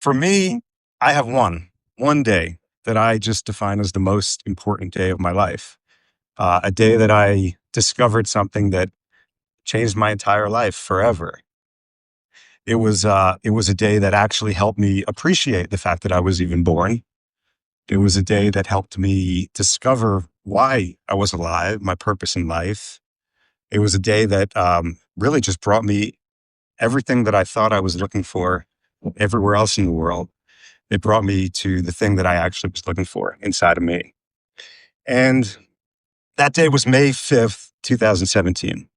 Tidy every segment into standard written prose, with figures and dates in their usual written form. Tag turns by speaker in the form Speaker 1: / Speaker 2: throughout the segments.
Speaker 1: For me, I have one day that I just define as the most important day of my life. A day that I discovered something that changed my entire life forever. It was a day that actually helped me appreciate the fact that I was even born. It was a day that helped me discover why I was alive, my purpose in life. It was a day that really just brought me everything that I thought I was looking for everywhere else in the world. It brought me to the thing that I actually was looking for inside of me. And that day was May 5th, 2017,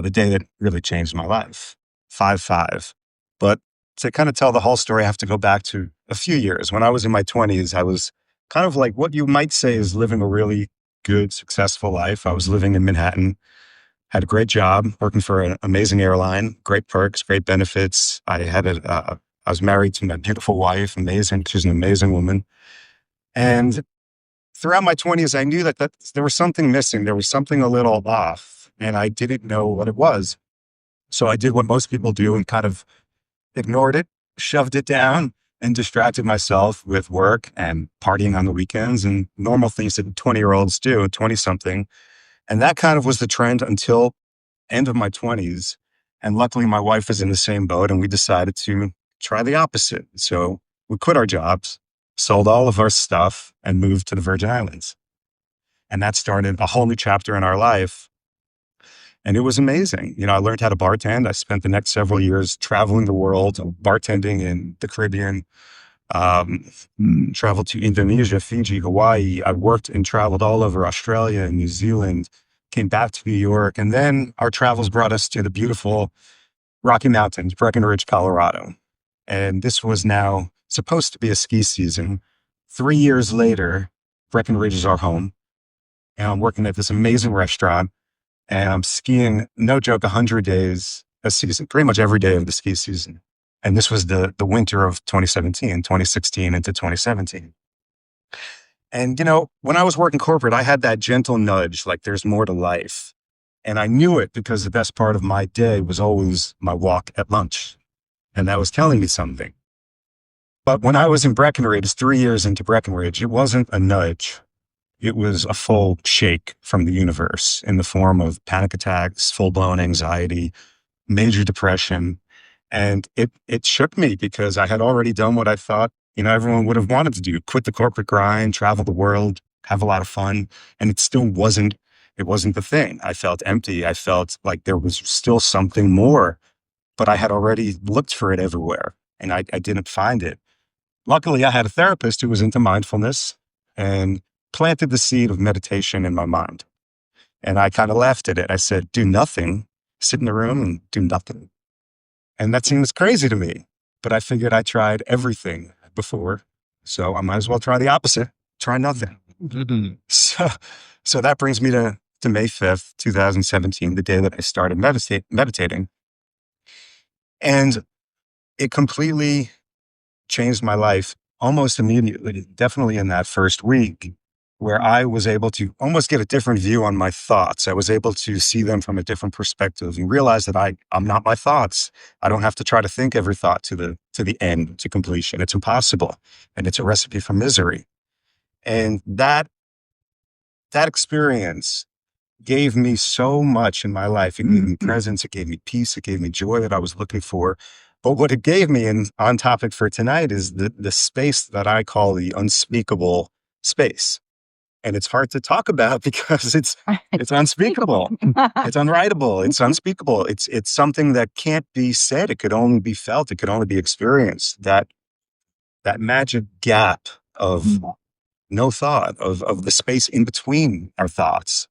Speaker 1: the day that really changed my life. 5-5. But to kind of tell the whole story, I have to go back to a few years. When I was in my 20s, I was kind of like what you might say is living a really good, successful life. I was living in Manhattan, had a great job, working for an amazing airline, great perks, great benefits. I was married to my beautiful wife, amazing. She's an amazing woman. And throughout my 20s, I knew that there was something missing. There was something a little off, and I didn't know what it was. So I did what most people do and kind of ignored it, shoved it down, and distracted myself with work and partying on the weekends and normal things that 20-year-olds do, 20-something. And that kind of was the trend until end of my 20s. And luckily, my wife was in the same boat, and we decided to try the opposite. So we quit our jobs, sold all of our stuff, and moved to the Virgin Islands. And that started a whole new chapter in our life. And it was amazing. I learned how to bartend. I spent the next several years traveling the world, bartending in the Caribbean, traveled to Indonesia, Fiji, Hawaii. I worked and traveled all over Australia and New Zealand, came back to New York. And then our travels brought us to the beautiful Rocky Mountains, Breckenridge, Colorado. And this was now supposed to be a ski season. 3 years later, Breckenridge is our home. And I'm working at this amazing restaurant. And I'm skiing, no joke, 100 days a season, pretty much every day of the ski season. And this was the winter of 2017, 2016 into 2017. And, when I was working corporate, I had that gentle nudge, like there's more to life. And I knew it because the best part of my day was always my walk at lunch. And that was telling me something. But when I was in Breckenridge, 3 years into Breckenridge, it wasn't a nudge. It was a full shake from the universe in the form of panic attacks, full-blown anxiety, major depression. And it shook me because I had already done what I thought, everyone would have wanted to do: quit the corporate grind, travel the world, have a lot of fun. And it wasn't the thing. I felt empty. I felt like there was still something more, but I had already looked for it everywhere and I didn't find it. Luckily, I had a therapist who was into mindfulness and planted the seed of meditation in my mind. And I kind of laughed at it. I said, do nothing, sit in the room and do nothing. And that seems crazy to me, but I figured I tried everything before, so I might as well try the opposite, try nothing. So that brings me to May 5th, 2017, the day that I started meditating. And it completely changed my life almost immediately, definitely in that first week, where I was able to almost get a different view on my thoughts. I was able to see them from a different perspective and realize that I'm not my thoughts. I don't have to try to think every thought to the end, to completion. It's impossible. And it's a recipe for misery. And that experience gave me so much in my life. It gave me presence. It gave me peace. It gave me joy that I was looking for. But what it gave me, and on topic for tonight, is the space that I call the unspeakable space. And it's hard to talk about because it's unspeakable. It's unwritable. It's unspeakable. It's something that can't be said. It could only be felt. It could only be experienced. That magic gap of no thought, of the space in between our thoughts.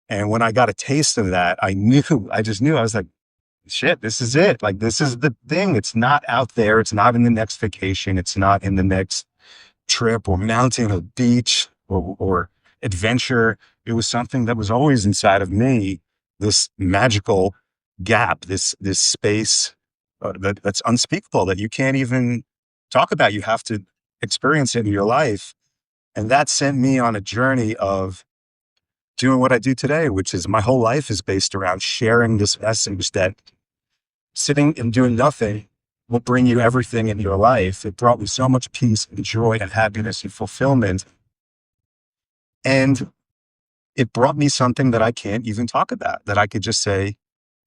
Speaker 1: And when I got a taste of that, I just knew, I was like, shit, this is it. Like, this is the thing. It's not out there. It's not in the next vacation. It's not in the next trip or mountain or beach or adventure. It was something that was always inside of me, this magical gap, this space that's unspeakable, that you can't even talk about. You have to experience it in your life. And that sent me on a journey of doing what I do today, which is my whole life is based around sharing this message that sitting and doing nothing will bring you everything in your life. It brought me so much peace and joy and happiness and fulfillment. And it brought me something that I can't even talk about, that I could just say,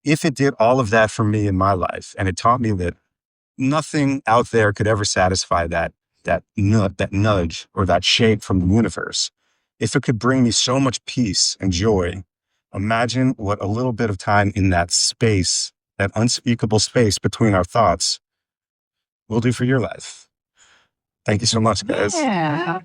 Speaker 1: if it did all of that for me in my life, and it taught me that nothing out there could ever satisfy that nudge or that shape from the universe. If it could bring me so much peace and joy, imagine what a little bit of time in that space, that unspeakable space between our thoughts, will do for your life. Thank you so much, guys.
Speaker 2: Yeah.